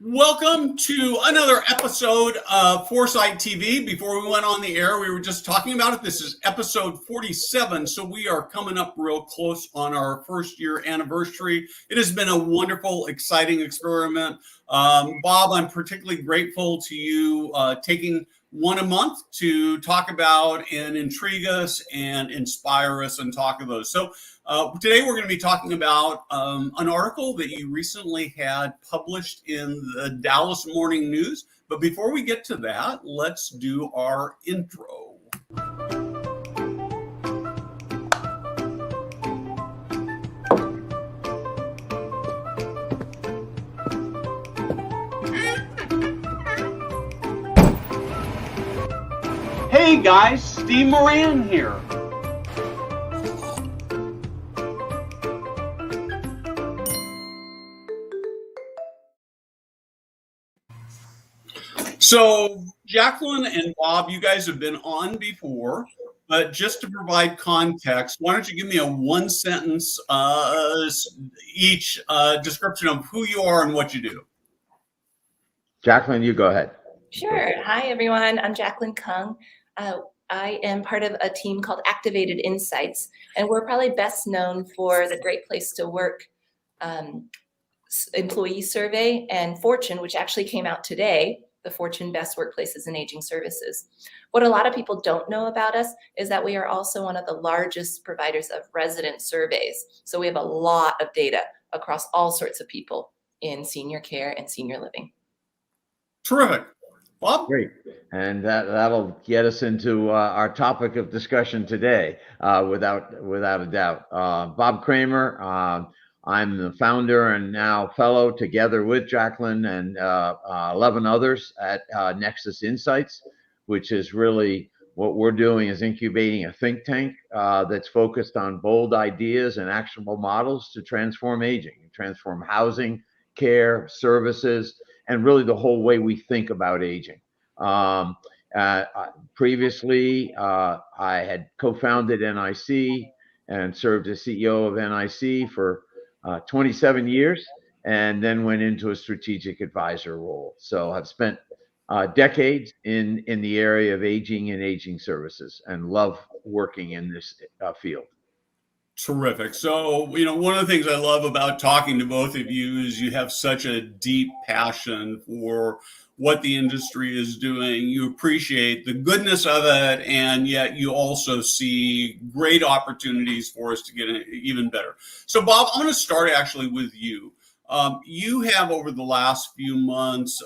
Welcome to another episode of Foresight TV. Before we went on the air, we were just talking about it. This is episode 47, so we are coming up real close on our first year anniversary. It has been a wonderful, exciting experiment. Bob, I'm particularly grateful to you taking one a month to talk about and intrigue us and inspire us and talk of those. So today we're going to be talking about an article that you recently had published in the Dallas Morning News. But before we get to that, let's do our intro. Hey guys, Steve Moran here. So, Jacquelyn and Bob, you guys have been on before, but just to provide context, why don't you give me a one sentence each description of who you are and what you do? Jacquelyn, you go ahead. Sure. Hi, everyone. I'm Jacquelyn Kung. I am part of a team called Activated Insights, and we're probably best known for the Great Place to Work employee survey and Fortune, which actually came out today, the Fortune Best Workplaces in Aging Services. What a lot of people don't know about us is that we are also one of the largest providers of resident surveys. So we have a lot of data across all sorts of people in senior care and senior living. Terrific. Bob? Great. And that'll get us into our topic of discussion today, without a doubt. Bob Kramer, I'm the founder and now fellow together with Jacquelyn and 11 others at Nexus Insights, which is really what we're doing is incubating a think tank that's focused on bold ideas and actionable models to transform aging, transform housing, care, services, and really the whole way we think about aging. Previously, I had co-founded NIC and served as CEO of NIC for 27 years, and then went into a strategic advisor role. So I've spent decades in the area of aging and aging services and love working in this field. Terrific. So, one of the things I love about talking to both of you is you have such a deep passion for what the industry is doing. You appreciate the goodness of it, and yet you also see great opportunities for us to get even better. So, Bob, I'm going to start actually with you. You have, over the last few months,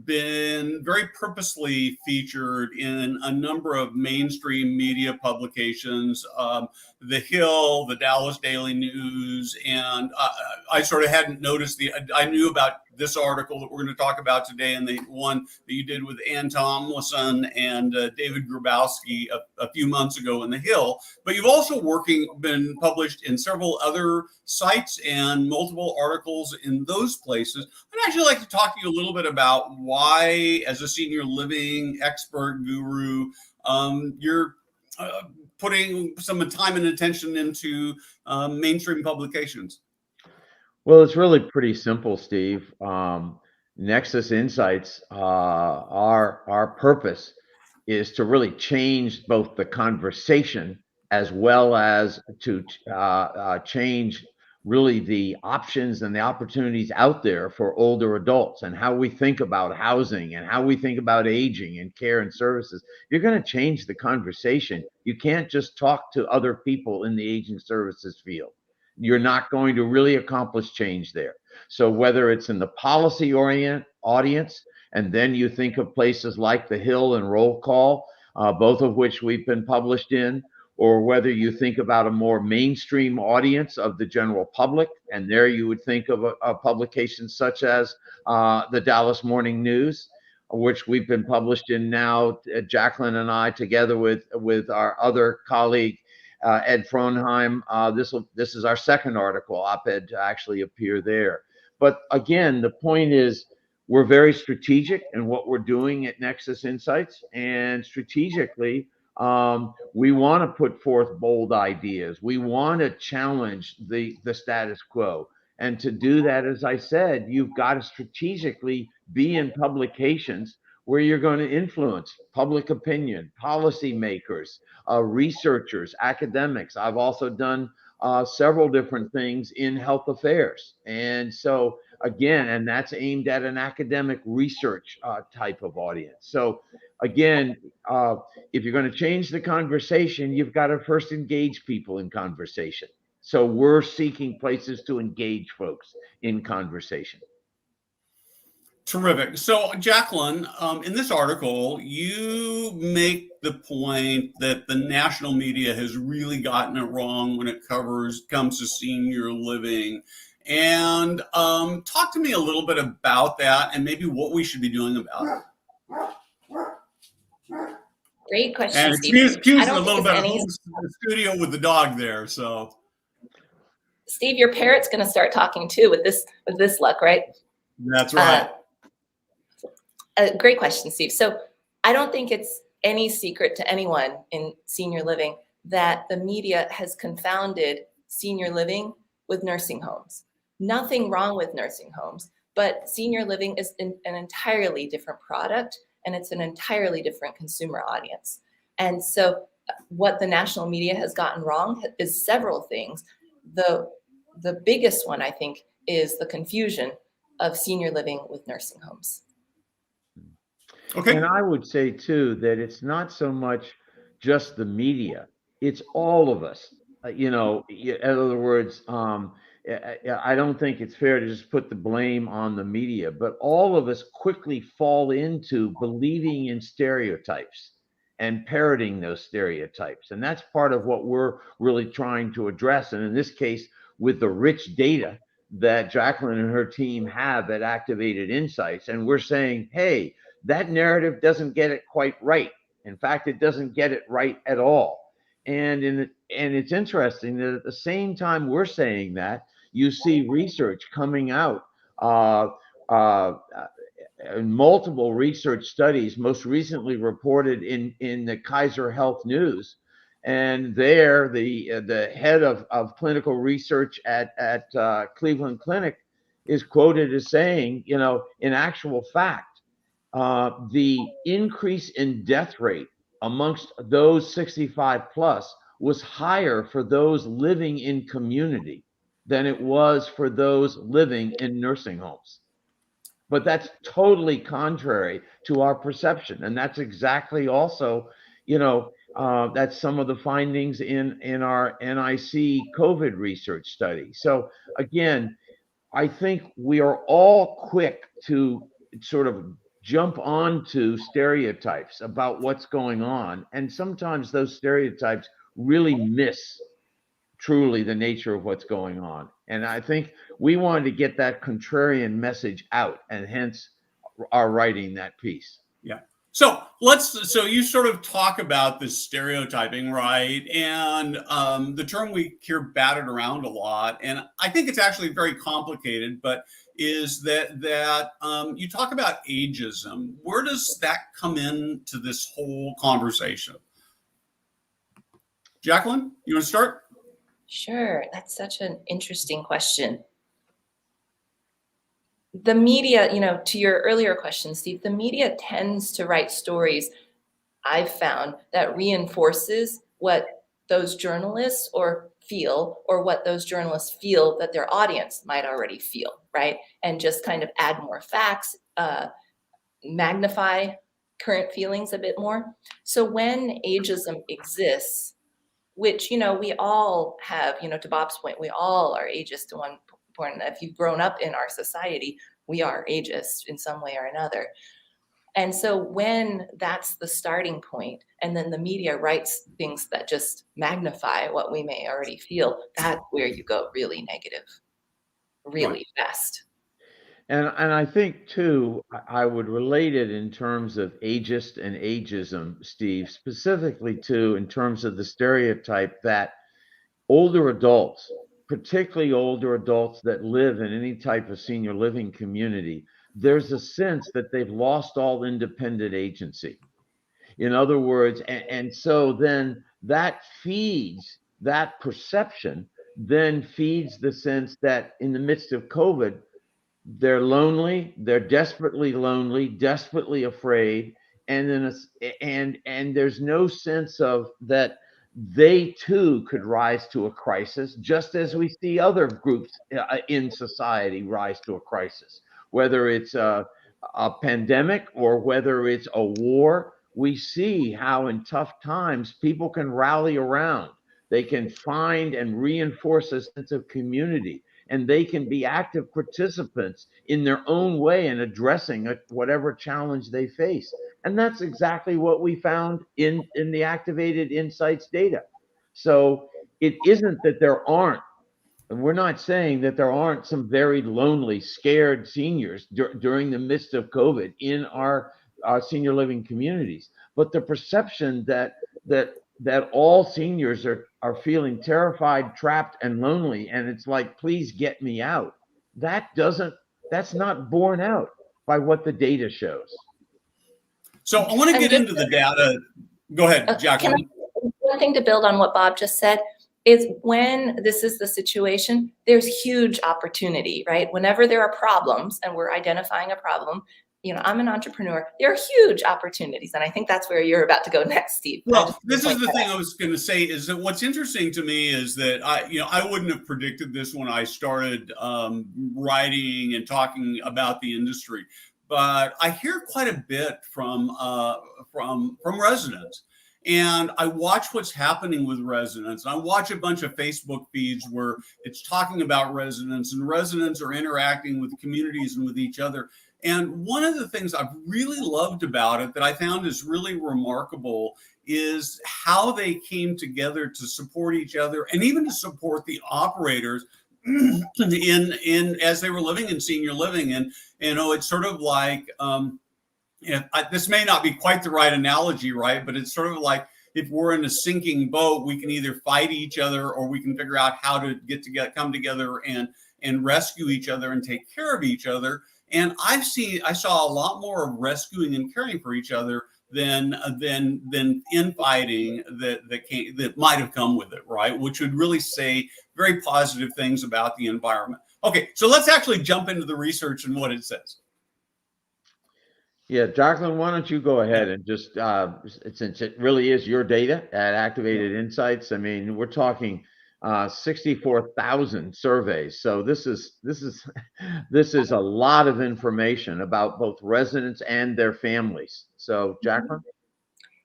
been very purposely featured in a number of mainstream media publications, The Hill, the Dallas Daily News, and I sort of hadn't noticed I knew about this article that we're going to talk about today and the one that you did with Ann Tomlinson and David Grabowski a few months ago in The Hill. But you've also been published in several other sites and multiple articles in those places. I'd actually like to talk to you a little bit about why, as a senior living expert guru, you're putting some time and attention into mainstream publications. Well, it's really pretty simple, Steve. Nexus Insights, our purpose is to really change both the conversation as well as to change really the options and the opportunities out there for older adults and how we think about housing and how we think about aging and care and services. You're going to change the conversation. You can't just talk to other people in the aging services field. You're not going to really accomplish change there. So whether it's in the policy audience, and then you think of places like The Hill and Roll Call, both of which we've been published in, or whether you think about a more mainstream audience of the general public, and there you would think of a publication such as the Dallas Morning News, which we've been published in now, Jacquelyn and I, together with our other colleague, Ed Fronheim. This is our second article, op-ed, to actually appear there. But again, the point is we're very strategic in what we're doing at Nexus Insights, and strategically, we want to put forth bold ideas. We want to challenge the status quo. And to do that, as I said, you've got to strategically be in publications where you're going to influence public opinion, policymakers, researchers, academics. I've also done several different things in health affairs. And so, again, and that's aimed at an academic research type of audience. So, again, if you're going to change the conversation, you've got to first engage people in conversation. So we're seeking places to engage folks in conversation. Terrific. So, Jacquelyn, in this article, you make the point that the national media has really gotten it wrong when it comes to senior living. And talk to me a little bit about that and maybe what we should be doing about it. Great question, And Steve. excuse I a don't little think bit it's of the studio with the dog there. So, Steve, your parrot's going to start talking too with this luck, right? That's right. Great question, Steve. So I don't think it's any secret to anyone in senior living that the media has confounded senior living with nursing homes. Nothing wrong with nursing homes, but senior living is an entirely different product, and it's an entirely different consumer audience. And so what the national media has gotten wrong is several things. The biggest one, I think, is the confusion of senior living with nursing homes. Okay. And I would say, too, that it's not so much just the media. It's all of us. In other words, I don't think it's fair to just put the blame on the media, but all of us quickly fall into believing in stereotypes and parroting those stereotypes. And that's part of what we're really trying to address. And in this case, with the rich data that Jacquelyn and her team have at Activated Insights, and we're saying, hey, that narrative doesn't get it quite right. In fact, it doesn't get it right at all. And it's interesting that at the same time we're saying that, you see research coming out, multiple research studies, most recently reported in the Kaiser Health News. And there, the head of clinical research at Cleveland Clinic is quoted as saying, in actual fact, the increase in death rate amongst those 65 plus was higher for those living in community than it was for those living in nursing homes. But that's totally contrary to our perception. And that's exactly also, that's some of the findings in our NIC COVID research study. So again, I think we are all quick to sort of jump onto stereotypes about what's going on. And sometimes those stereotypes really miss truly the nature of what's going on. And I think we wanted to get that contrarian message out, and hence our writing that piece. Yeah. So you sort of talk about this stereotyping, right? And the term we hear batted around a lot, and I think it's actually very complicated, but is that you talk about ageism. Where does that come into this whole conversation? Jacquelyn, you want to start? Sure, that's such an interesting question. The media, to your earlier question, Steve, the media tends to write stories, I've found, that reinforces what those journalists feel, or what those journalists feel that their audience might already feel, right? And just kind of add more facts, magnify current feelings a bit more. So when ageism exists, which, we all have, to Bob's point, we all are ageist to one point. If you've grown up in our society, we are ageist in some way or another. And so when that's the starting point, and then the media writes things that just magnify what we may already feel, that's where you go really negative, really fast. And I think, too, I would relate it in terms of ageist and ageism, Steve, specifically, too, in terms of the stereotype that older adults, particularly older adults that live in any type of senior living community, there's a sense that they've lost all independent agency. In other words, and so then that feeds that perception then feeds the sense that in the midst of COVID, they're lonely, they're desperately lonely, desperately afraid, and then and there's no sense of that they too could rise to a crisis, just as we see other groups in society rise to a crisis, whether it's a pandemic or whether it's a war. We see how in tough times people can rally around, they can find and reinforce a sense of community, and they can be active participants in their own way in addressing whatever challenge they face. And that's exactly what we found in the activated insights data. So it isn't that there aren't, and we're not saying that there aren't some very lonely, scared seniors during the midst of COVID in our senior living communities, but the perception that all seniors are feeling terrified, trapped, and lonely, and it's like, please get me out. That's not borne out by what the data shows. So I want to get into the data. Go ahead, Jacquelyn. One thing to build on what Bob just said is when this is the situation, there's huge opportunity, right? Whenever there are problems and we're identifying a problem, I'm an entrepreneur, there are huge opportunities. And I think that's where you're about to go next, Steve. Well, this is the thing I was going to say is that what's interesting to me is that I wouldn't have predicted this when I started writing and talking about the industry, but I hear quite a bit from residents. And I watch what's happening with residents. I watch a bunch of Facebook feeds where it's talking about residents, and residents are interacting with communities and with each other. And one of the things I've really loved about it that I found is really remarkable is how they came together to support each other and even to support the operators in as they were living in senior living. And it's sort of like this may not be quite the right analogy, right? But it's sort of like if we're in a sinking boat, we can either fight each other or we can figure out how to come together and rescue each other and take care of each other. And I saw a lot more of rescuing and caring for each other than infighting that might have come with it, right? Which would really say very positive things about the environment. Okay, so let's actually jump into the research and what it says. Yeah, Jacquelyn, why don't you go ahead and just, since it really is your data at Activated Insights, I mean, we're talking 64,000 surveys. So this is a lot of information about both residents and their families. So Jacquelyn?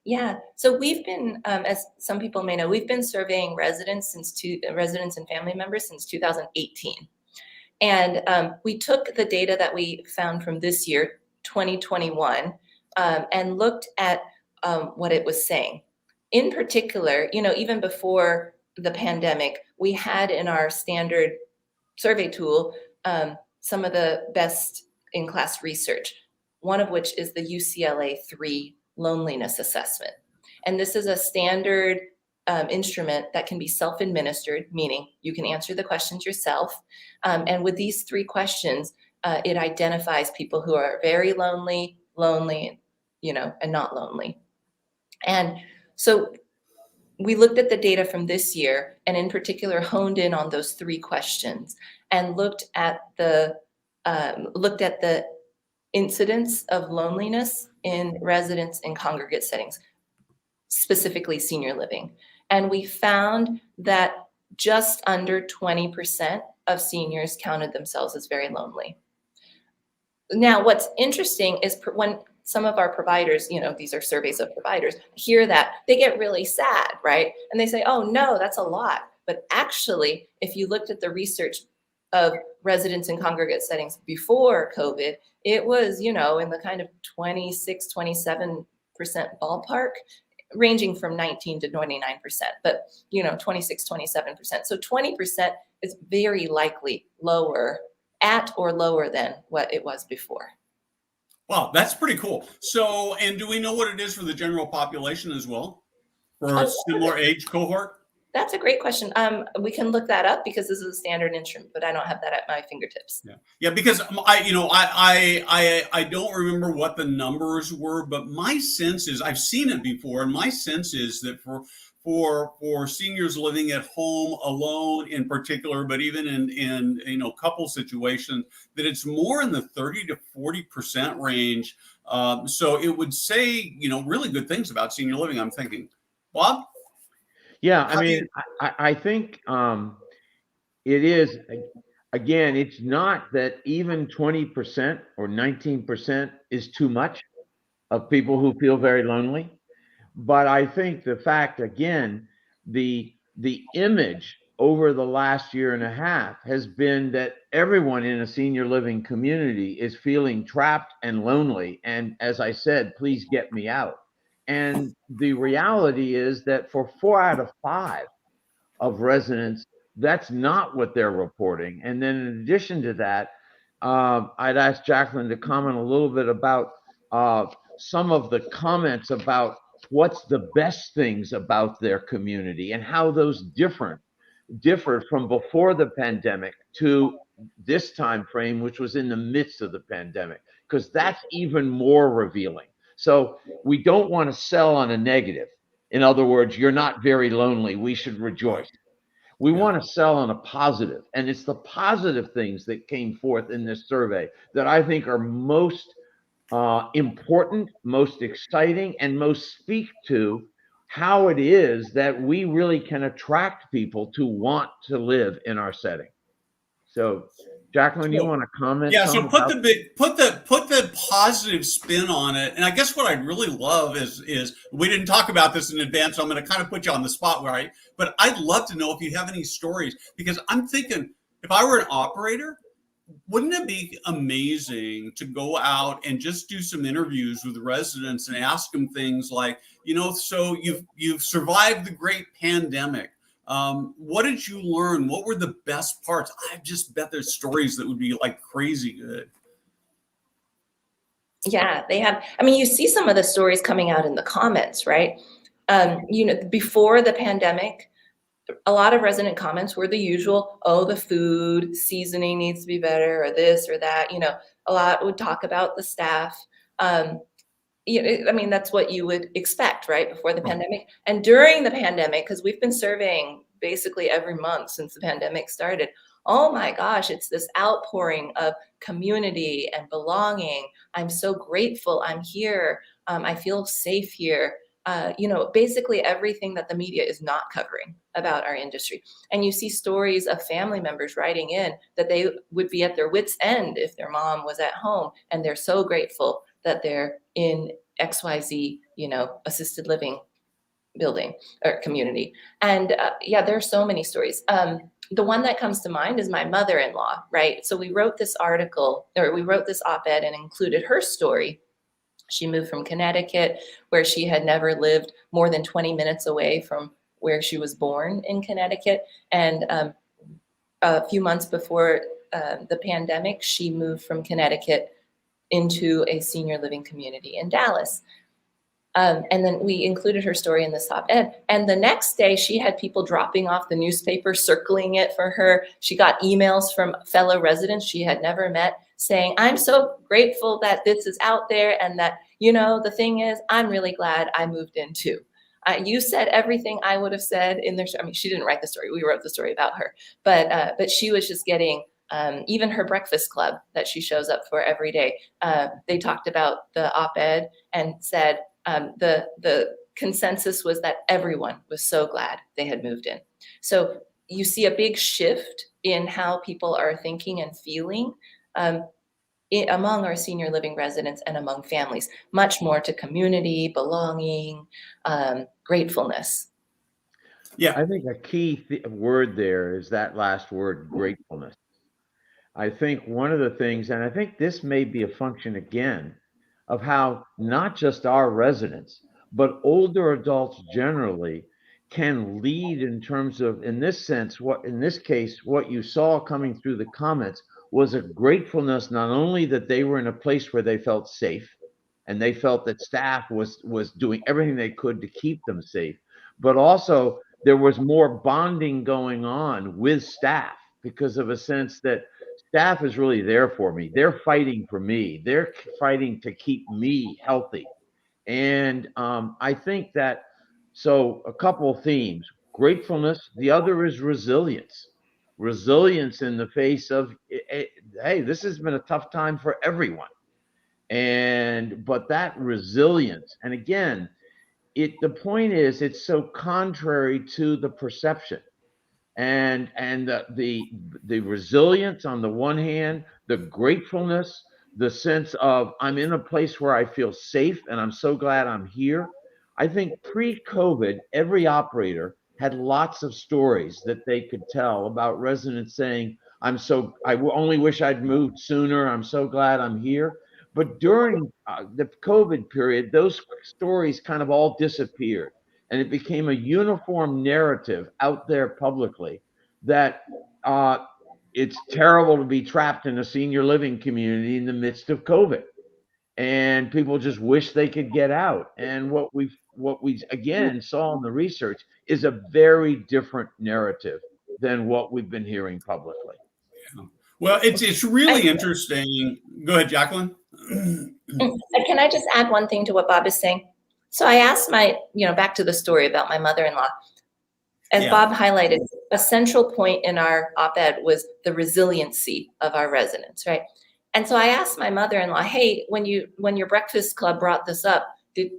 Yeah, so we've been, as some people may know, we've been surveying residents and family members since 2018. And we took the data that we found from this year, 2021, and looked at what it was saying. In particular, even before the pandemic, we had in our standard survey tool some of the best in class research, one of which is the UCLA 3 loneliness assessment. And this is a standard instrument that can be self-administered, meaning you can answer the questions yourself. And with these 3 questions, it identifies people who are very lonely, and not lonely. And so we looked at the data from this year and in particular honed in on those 3 questions and looked at the incidence of loneliness in residents in congregate settings, specifically senior living. And we found that just under 20% of seniors counted themselves as very lonely. Now, what's interesting is when some of our providers, these are surveys of providers, hear that, they get really sad, right? And they say, oh no, that's a lot. But actually, if you looked at the research of residents in congregate settings before COVID, it was, in the kind of 26, 27% ballpark, ranging from 19 to 29%, but 26, 27%. So 20% is very likely lower at or lower than what it was before. Wow, that's pretty cool. So, and do we know what it is for the general population as well? For a similar age cohort? That's a great question. We can look that up because this is a standard instrument, but I don't have that at my fingertips. Yeah, because I don't remember what the numbers were, but my sense is I've seen it before, and my sense is that for seniors living at home alone in particular, but even in couple situations, that it's more in the 30 to 40% range. So it would say really good things about senior living, I'm thinking. Bob? Yeah, I How do mean, you- I think it is, again, it's not that even 20% or 19% is too much of people who feel very lonely. But I think the fact, again, the image over the last year and a half has been that everyone in a senior living community is feeling trapped and lonely. And as I said, please get me out. And the reality is that for 4 out of 5 of residents, that's not what they're reporting. And then in addition to that, I'd ask Jacquelyn to comment a little bit about some of the comments about what's the best things about their community and how those differed from before the pandemic to this time frame, which was in the midst of the pandemic, because that's even more revealing. So we don't want to sell on a negative. In other words, you're not very lonely, we should rejoice. We Yeah. want to sell on a positive, and it's the positive things that came forth in this survey that I think are most important, most exciting, and most speak to how it is that we really can attract people to want to live in our setting. So, Jacquelyn, you want to comment Yeah, some so put about? the positive spin on it. And I guess what I'd really love is we didn't talk about this in advance, so I'm going to kind of put you on the spot, right? But I'd love to know if you have any stories, because I'm thinking if I were an operator, wouldn't it be amazing to go out and just do some interviews with the residents and ask them things like, so you've survived the great pandemic. What did you learn? What were the best parts? I just bet there's stories that would be like crazy good. Yeah, they have. I mean, you see some of the stories coming out in the comments, right? Before the pandemic, a lot of resident comments were the usual, oh, the food seasoning needs to be better, or this or that. A lot would talk about the staff. I mean, that's what you would expect, right, before the pandemic. And during the pandemic, because we've been surveying basically every month since the pandemic started, oh my gosh, it's this outpouring of community and belonging. I'm so grateful I'm here. I feel safe here. Basically everything that the media is not covering about our industry. And you see stories of family members writing in that they would be at their wits' end if their mom was at home, and they're so grateful that they're in XYZ, assisted living building or community. And there are so many stories. The one that comes to mind is my mother-in-law, right? So we wrote this op-ed and included her story. She moved from Connecticut, where she had never lived more than 20 minutes away from where she was born in Connecticut. And a few months before the pandemic, she moved from Connecticut into a senior living community in Dallas. And then we included her story in this op-ed. And the next day, she had people dropping off the newspaper, circling it for her. She got emails from fellow residents she had never met saying, I'm so grateful that this is out there, and that, the thing is, I'm really glad I moved in too. You said everything I would have said in there. I mean, she didn't write the story. We wrote the story about her. But she was just getting, even her breakfast club that she shows up for every day. They talked about the op-ed and said, the consensus was that everyone was so glad they had moved in. So you see a big shift in how people are thinking and feeling among our senior living residents and among families, much more to community, belonging, gratefulness. Yeah, I think a key word there is that last word, gratefulness. I think one of the things, and I think this may be a function again of how not just our residents, but older adults generally can lead in terms of, in this sense, in this case, what you saw coming through the comments was a gratefulness, not only that they were in a place where they felt safe and they felt that staff was doing everything they could to keep them safe, but also there was more bonding going on with staff because of a sense that staff is really there for me. They're fighting for me. They're fighting to keep me healthy. And I think that So a couple of themes: gratefulness. The other is resilience. Resilience in the face of, hey, this has been a tough time for everyone. But that resilience, and again, the point is, it's so contrary to the perception. And the resilience on the one hand, the gratefulness, the sense of I'm in a place where I feel safe and I'm so glad I'm here. I think pre-COVID, every operator had lots of stories that they could tell about residents saying, I only wish I'd moved sooner. I'm so glad I'm here. But during the COVID period, those stories kind of all disappeared, and it became a uniform narrative out there publicly that it's terrible to be trapped in a senior living community in the midst of COVID, and people just wish they could get out. And what we again saw in the research is a very different narrative than what we've been hearing publicly. Well, it's really interesting. Go ahead, Jacquelyn. Can I just add one thing to what Bob is saying? So I asked back to the story about my mother-in-law. As Bob highlighted, a central point in our op-ed was the resiliency of our residents, right? And so I asked my mother-in-law, hey, when your breakfast club brought this up, did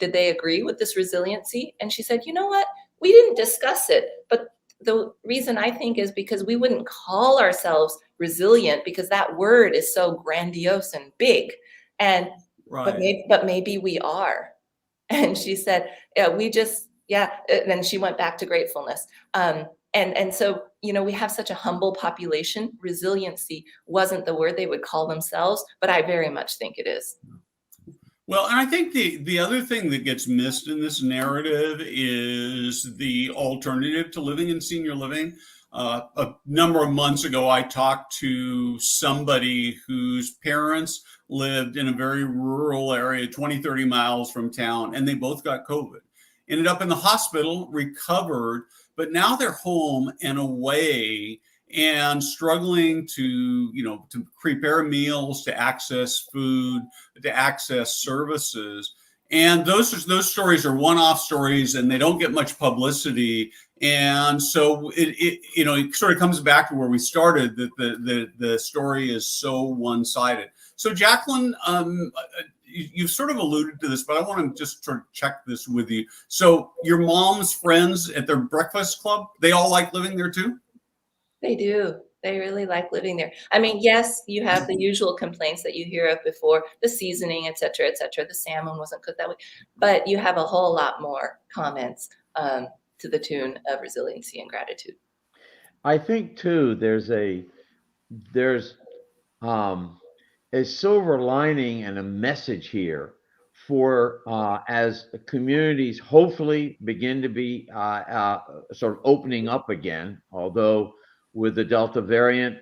they agree with this resiliency? And she said, you know what? We didn't discuss it, but the reason I think is because we wouldn't call ourselves resilient because that word is so grandiose and big. And but maybe we are. And she said, and then she went back to gratefulness. And so, we have such a humble population. Resiliency wasn't the word they would call themselves, but I very much think it is. Well, and I think the other thing that gets missed in this narrative is the alternative to living in senior living. A number of months ago, I talked to somebody whose parents lived in a very rural area, 20, 30 miles from town, and they both got COVID. Ended up in the hospital, recovered, but now they're home and away and struggling to prepare meals, to access food, to access services. And those stories are one-off stories, and they don't get much publicity. And so it sort of comes back to where we started, that the story is so one-sided. So Jacquelyn, you sort of alluded to this, but I want to just sort of check this with you. So your mom's friends at their breakfast club, they all like living there too? They do. They really like living there. I mean, yes, you have the usual complaints that you hear of before, the seasoning, et cetera, et cetera. The salmon wasn't cooked that way, but you have a whole lot more comments to the tune of resiliency and gratitude. I think too, there's a silver lining and a message here for as communities hopefully begin to be sort of opening up again, although with the Delta variant,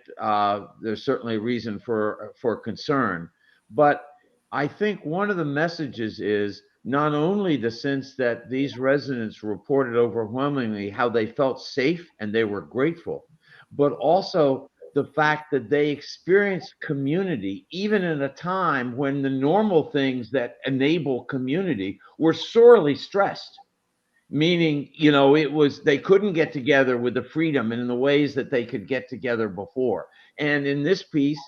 there's certainly reason for concern. But I think one of the messages is not only the sense that these residents reported overwhelmingly how they felt safe and they were grateful, but also the fact that they experienced community even in a time when the normal things that enable community were sorely stressed. Meaning, they couldn't get together with the freedom and in the ways that they could get together before. And in this piece,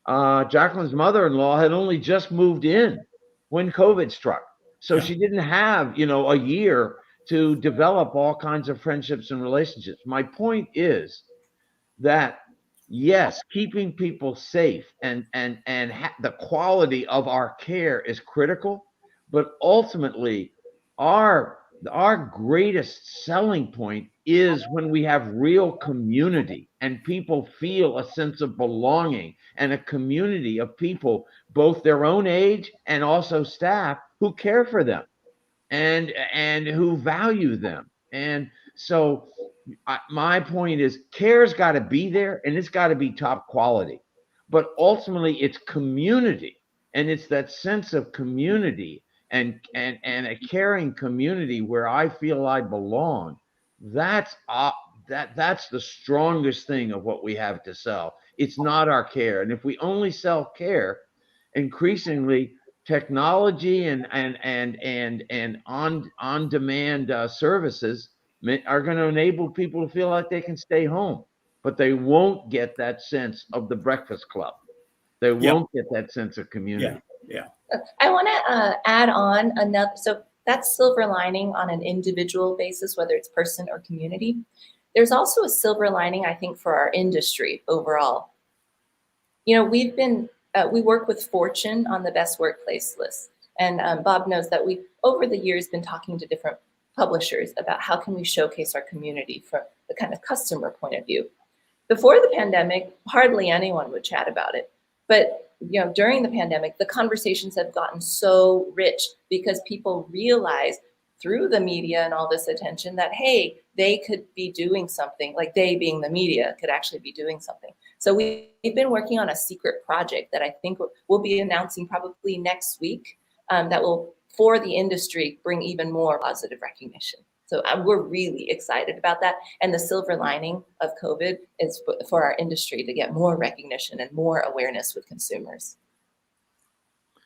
Jacquelyn's mother-in-law had only just moved in when COVID struck. So she didn't have, a year to develop all kinds of friendships and relationships. My point is that, yes, keeping people safe and the quality of our care is critical, but ultimately our greatest selling point is when we have real community and people feel a sense of belonging, and a community of people, both their own age and also staff, who care for them and who value them. And so my point is, care's got to be there, and it's got to be top quality, but ultimately it's community, and it's that sense of community and a caring community where I feel I belong. That's the strongest thing of what we have to sell. It's not our care. And if we only sell care, increasingly technology and on demand services are going to enable people to feel like they can stay home, but they won't get that sense of the breakfast club. They Yeah. won't get that sense of community. Yeah. I want to add on another. So that's silver lining on an individual basis, whether it's person or community. There's also a silver lining, I think, for our industry overall. You know, we work with Fortune on the best workplace list. And Bob knows that we, over the years, been talking to different publishers about how can we showcase our community from the kind of customer point of view. Before the pandemic, hardly anyone would chat about it. But you know, during the pandemic, the conversations have gotten so rich because people realize through the media and all this attention that, hey, they could be doing something, like they being the media could actually be doing something. So we've been working on a secret project that I think we'll be announcing probably next week that will, for the industry, bring even more positive recognition. So we're really excited about that. And the silver lining of COVID is for our industry to get more recognition and more awareness with consumers.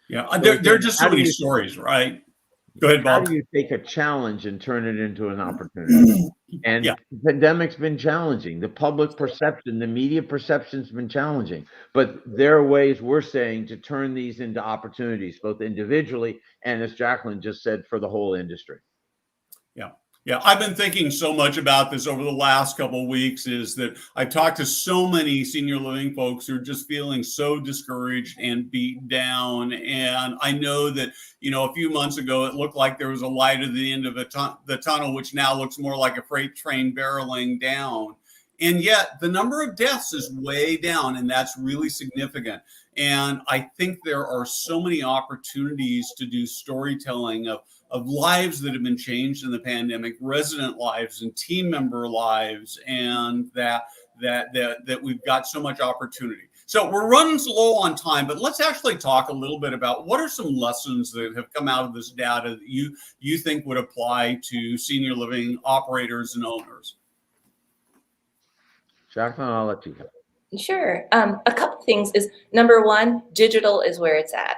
Yeah. There are just so many stories, right? Go ahead, Bob. How do you take a challenge and turn it into an opportunity? And Yeah. the pandemic's been challenging. The public perception, the media perception's been challenging. But there are ways we're saying to turn these into opportunities, both individually and, as Jacquelyn just said, for the whole industry. Yeah. Yeah, I've been thinking so much about this over the last couple of weeks, is that I've talked to so many senior living folks who are just feeling so discouraged and beat down. And I know that, you know, a few months ago, it looked like there was a light at the end of the tunnel, which now looks more like a freight train barreling down. And yet the number of deaths is way down, and that's really significant. And I think there are so many opportunities to do storytelling of lives that have been changed in the pandemic, resident lives and team member lives, and that we've got so much opportunity. So we're running low on time, but let's actually talk a little bit about what are some lessons that have come out of this data that you think would apply to senior living operators and owners. Jacquelyn, I'll let you go. Sure. A couple things is, number one, digital is where it's at.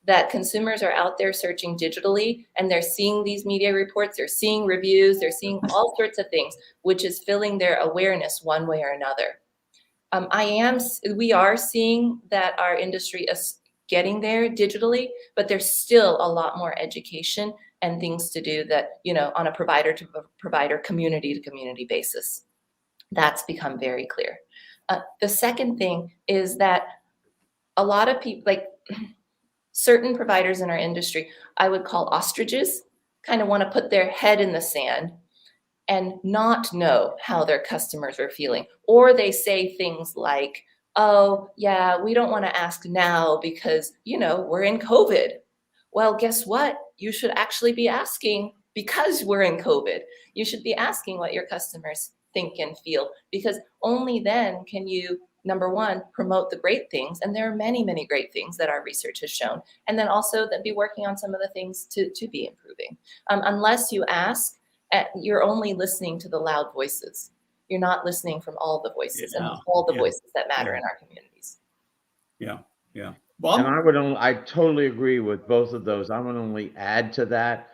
That consumers are out there searching digitally, and they're seeing these media reports, they're seeing reviews, they're seeing all sorts of things, which is filling their awareness one way or another. We are seeing that our industry is getting there digitally, but there's still a lot more education and things to do that, you know, on a provider to provider, community to community basis. That's become very clear. The second thing is that a lot of people, like certain providers in our industry, I would call ostriches, kind of want to put their head in the sand and not know how their customers are feeling. Or they say things like, oh, yeah, we don't want to ask now because, you know, we're in COVID. Well, guess what? You should actually be asking because we're in COVID. You should be asking what your customers think and feel, because only then can you, number one, promote the great things. And there are many, many great things that our research has shown. And then also that be working on some of the things to be improving. Unless you ask, you're only listening to the loud voices. You're not listening from all the voices and all the voices that matter in our communities. Yeah, yeah. Bob? And I totally agree with both of those. I would only add to that.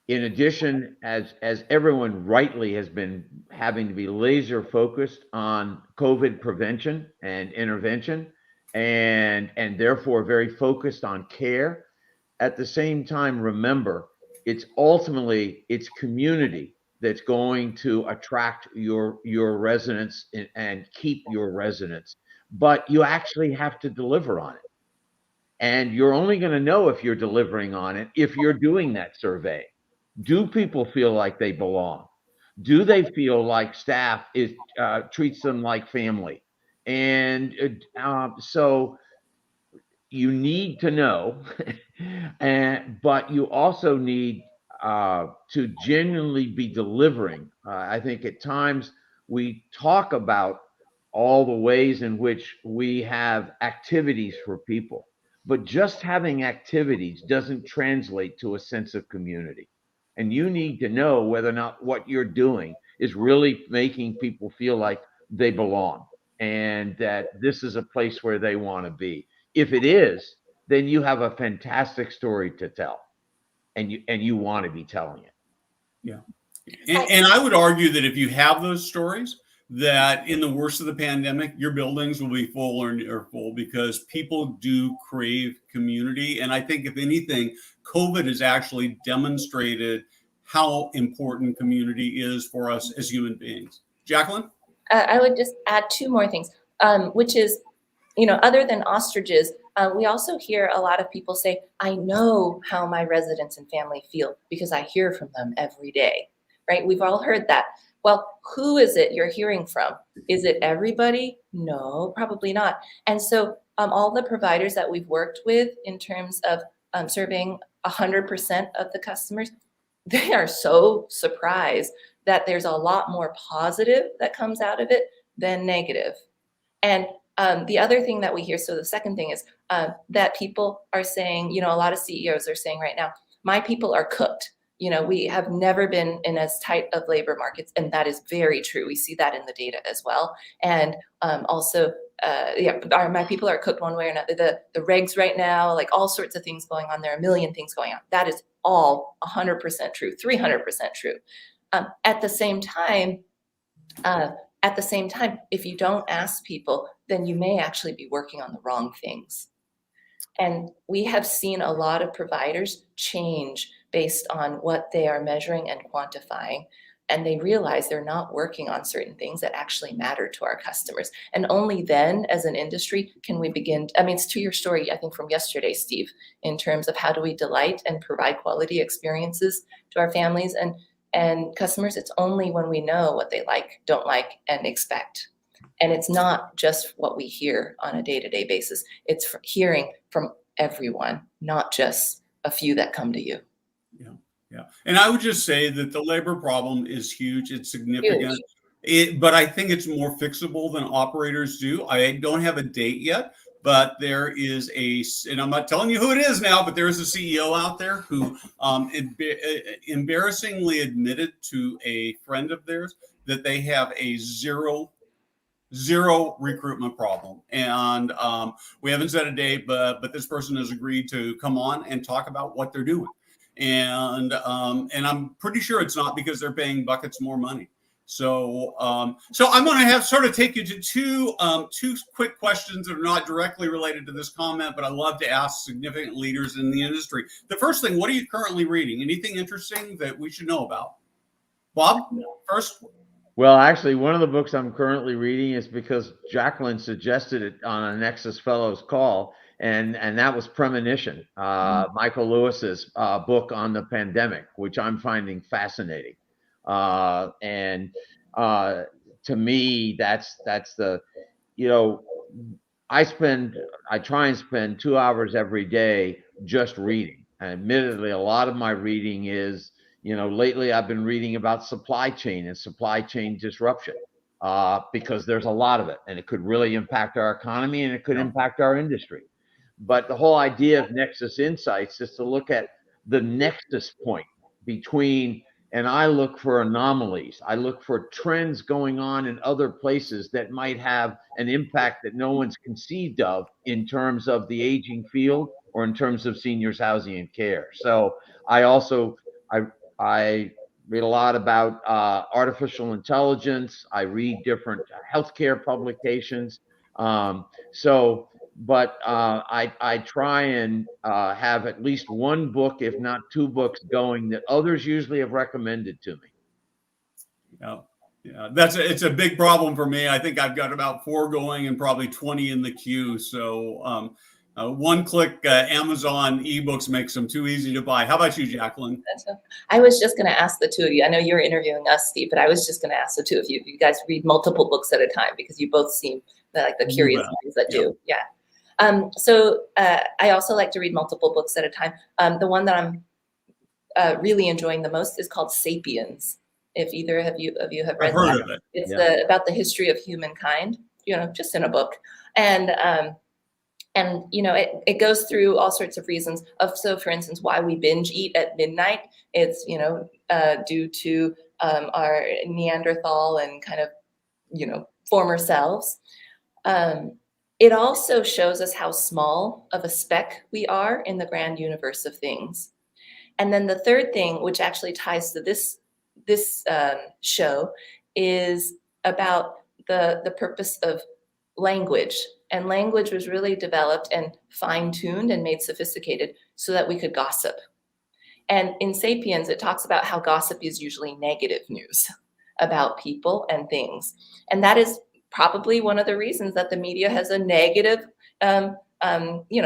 In addition, as everyone rightly has been having to be laser focused on COVID prevention and intervention, and therefore very focused on care, at the same time, remember, it's community that's going to attract your residents and keep your residents. But you actually have to deliver on it. And you're only going to know if you're delivering on it if you're doing that survey. Do people feel like they belong? Do they feel like staff treats them like family? And so you need to know, but you also need to genuinely be delivering. I think at times we talk about all the ways in which we have activities for people, but just having activities doesn't translate to a sense of community. And you need to know whether or not what you're doing is really making people feel like they belong and that this is a place where they want to be. If it is, then you have a fantastic story to tell, and you want to be telling it. Yeah. And I would argue that if you have those stories, that in the worst of the pandemic, your buildings will be full or full, because people do crave community. And I think, if anything, COVID has actually demonstrated how important community is for us as human beings. Jacquelyn? I would just add two more things, which is, other than ostriches, we also hear a lot of people say, I know how my residents and family feel because I hear from them every day, right? We've all heard that. Well, who is it you're hearing from? Is it everybody? No, probably not. And so all the providers that we've worked with in terms of serving 100% of the customers, they are so surprised that there's a lot more positive that comes out of it than negative. And the other thing that we hear, so the second thing is that people are saying, a lot of CEOs are saying right now, my people are cooked. We have never been in as tight of labor markets, and that is very true. We see that in the data as well. And also, my people are cooked one way or another. The regs right now, like all sorts of things going on. There are a million things going on. That is all 100% true, 300% true. At the same time, if you don't ask people, then you may actually be working on the wrong things. And we have seen a lot of providers change based on what they are measuring and quantifying. And they realize they're not working on certain things that actually matter to our customers. And only then, as an industry, can we begin. It's to your story, I think, from yesterday, Steve, in terms of how do we delight and provide quality experiences to our families and customers. It's only when we know what they like, don't like, and expect. And it's not just what we hear on a day-to-day basis. It's hearing from everyone, not just a few that come to you. Yeah. And I would just say that the labor problem is huge. It's significant. But I think it's more fixable than operators do. I don't have a date yet, but there is and I'm not telling you who it is now, but there is a CEO out there who embarrassingly admitted to a friend of theirs that they have a zero recruitment problem. And we haven't set a date, but this person has agreed to come on and talk about what they're doing. And I'm pretty sure it's not because they're paying buckets more money. So I'm going to take you to two quick questions that are not directly related to this comment, but I love to ask significant leaders in the industry. The first thing, what are you currently reading? Anything interesting that we should know about? Bob, first. Well, actually, one of the books I'm currently reading is because Jacquelyn suggested it on a Nexus Fellows call, and that was Premonition, Michael Lewis's book on the pandemic, which I'm finding fascinating. And to me, that's the, I try and spend 2 hours every day just reading. And admittedly, a lot of my reading is, lately I've been reading about supply chain and supply chain disruption, because there's a lot of it, and it could really impact our economy, and it could impact our industry. But the whole idea of Nexus Insights is to look at the nexus point between, and I look for anomalies. I look for trends going on in other places that might have an impact that no one's conceived of in terms of the aging field or in terms of seniors housing and care. So I read a lot about artificial intelligence. I read different healthcare publications. But I try and have at least one book, if not two books, going that others usually have recommended to me. Yeah, it's a big problem for me. I think I've got about 4 going and probably 20 in the queue. So one-click Amazon ebooks makes them too easy to buy. How about you, Jacquelyn? I was just going to ask the two of you. I know you're interviewing us, Steve, but I was just going to ask the two of you if you guys read multiple books at a time, because you both seem like the curious minds that do. Yeah. So I also like to read multiple books at a time. The one that I'm really enjoying the most is called Sapiens. If either of you have read I've heard that, of it. It's about the history of humankind, just in a book. And it goes through all sorts of reasons so for instance, why we binge eat at midnight. It's, due to our Neanderthal and kind of, former selves. it also shows us how small of a speck we are in the grand universe of things. And then the third thing, which actually ties to this show, is about the purpose of language. And language was really developed and fine-tuned and made sophisticated so that we could gossip. And in Sapiens, it talks about how gossip is usually negative news about people and things. And that is probably one of the reasons that the media has a negative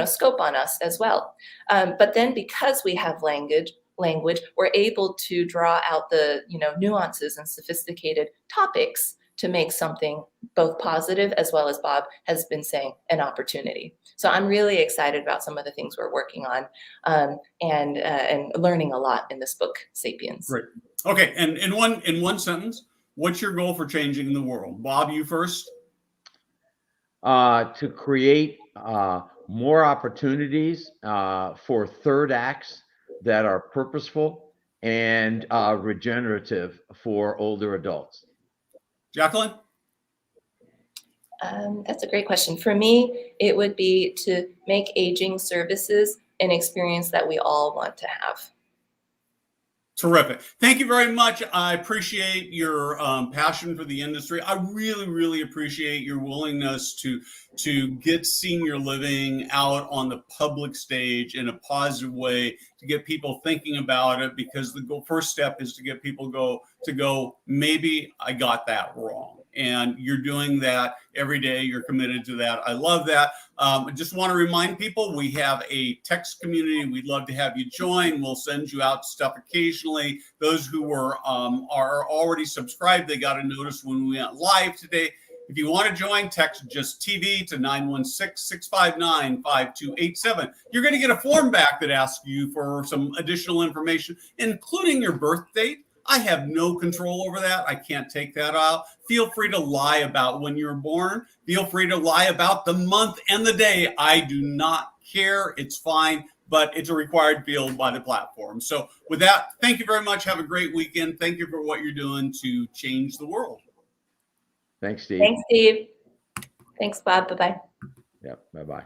scope on us as well. But then because we have language, we're able to draw out the nuances and sophisticated topics to make something both positive, as well as Bob has been saying, an opportunity. So I'm really excited about some of the things we're working on and learning a lot in this book, Sapiens. Great. Okay, and in one sentence, what's your goal for changing the world? Bob, you first. To create more opportunities for third acts that are purposeful and regenerative for older adults. Jacquelyn? That's a great question. For me, it would be to make aging services an experience that we all want to have. Terrific. Thank you very much. I appreciate your passion for the industry. I really, really appreciate your willingness to get senior living out on the public stage in a positive way, to get people thinking about it, because the first step is to get people to go, maybe I got that wrong. And you're doing that every day. You're committed to that. I love that. I just want to remind people, we have a text community. We'd love to have you join. We'll send you out stuff occasionally. Those who are already subscribed, they got a notice when we went live today. If you want to join, text just TV to 916-659-5287. You're going to get a form back that asks you for some additional information, including your birth date. I have no control over that. I can't take that out. Feel free to lie about when you were born. Feel free to lie about the month and the day. I do not care. It's fine, but it's a required field by the platform. So with that, thank you very much. Have a great weekend. Thank you for what you're doing to change the world. Thanks, Steve. Thanks, Steve. Thanks, Bob. Bye-bye. Yep, bye-bye.